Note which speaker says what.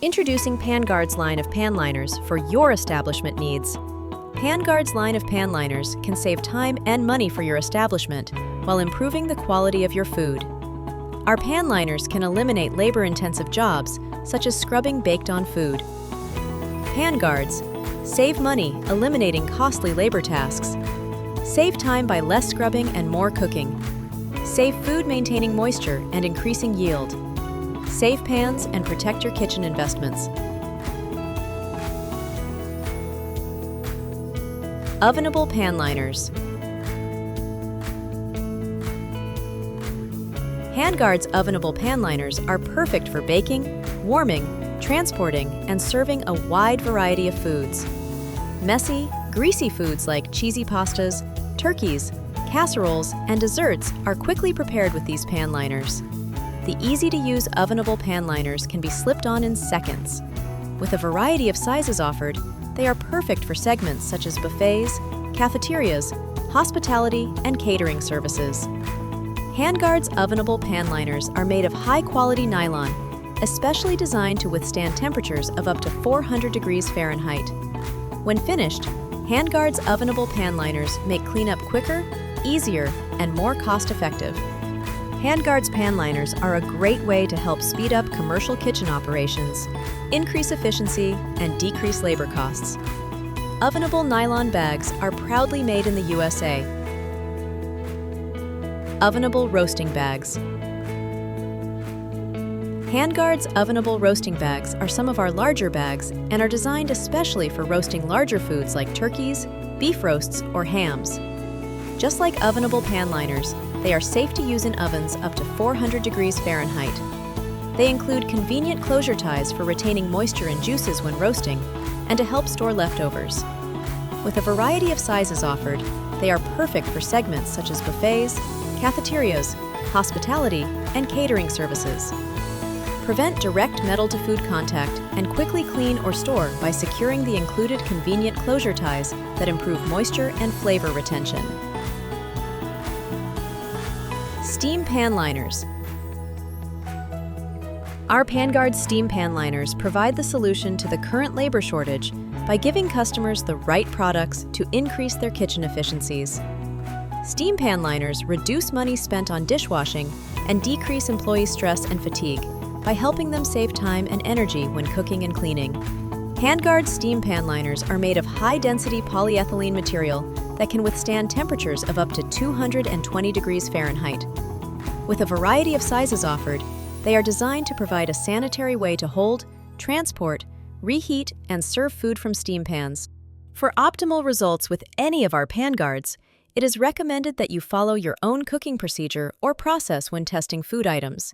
Speaker 1: Introducing PanGards line of pan liners for your establishment needs. PanGards line of pan liners can save time and money for your establishment while improving the quality of your food. Our pan liners can eliminate labor-intensive jobs such as scrubbing baked-on food. PanGards save money, eliminating costly labor tasks. Save time by less scrubbing and more cooking. Save food maintaining moisture and increasing yield. Save pans and protect your kitchen investments. Ovenable pan liners. Handgards ovenable pan liners are perfect for baking, warming, transporting, and serving a wide variety of foods. Messy, greasy foods like cheesy pastas, turkeys, casseroles, and desserts are quickly prepared with these pan liners. The easy-to-use ovenable pan liners can be slipped on in seconds. With a variety of sizes offered, they are perfect for segments such as buffets, cafeterias, hospitality, and catering services. Handgards ovenable pan liners are made of high-quality nylon, especially designed to withstand temperatures of up to 400 degrees Fahrenheit. When finished, Handgards ovenable pan liners make cleanup quicker, easier, and more cost-effective. Handgards pan liners are a great way to help speed up commercial kitchen operations, increase efficiency, and decrease labor costs. Ovenable nylon bags are proudly made in the USA. Ovenable roasting bags. Handgards ovenable roasting bags are some of our larger bags and are designed especially for roasting larger foods like turkeys, beef roasts, or hams. Just like ovenable pan liners, they are safe to use in ovens up to 400 degrees Fahrenheit. They include convenient closure ties for retaining moisture and juices when roasting, and to help store leftovers. With a variety of sizes offered, they are perfect for segments such as buffets, cafeterias, hospitality, and catering services. Prevent direct metal-to-food contact and quickly clean or store by securing the included convenient closure ties that improve moisture and flavor retention. Steam pan liners. Our PanGards steam pan liners provide the solution to the current labor shortage by giving customers the right products to increase their kitchen efficiencies. Steam pan liners reduce money spent on dishwashing and decrease employee stress and fatigue by helping them save time and energy when cooking and cleaning. Handguard steam pan liners are made of high-density polyethylene material that can withstand temperatures of up to 220 degrees Fahrenheit. With a variety of sizes offered, they are designed to provide a sanitary way to hold, transport, reheat, and serve food from steam pans. For optimal results with any of our PanGards, it is recommended that you follow your own cooking procedure or process when testing food items.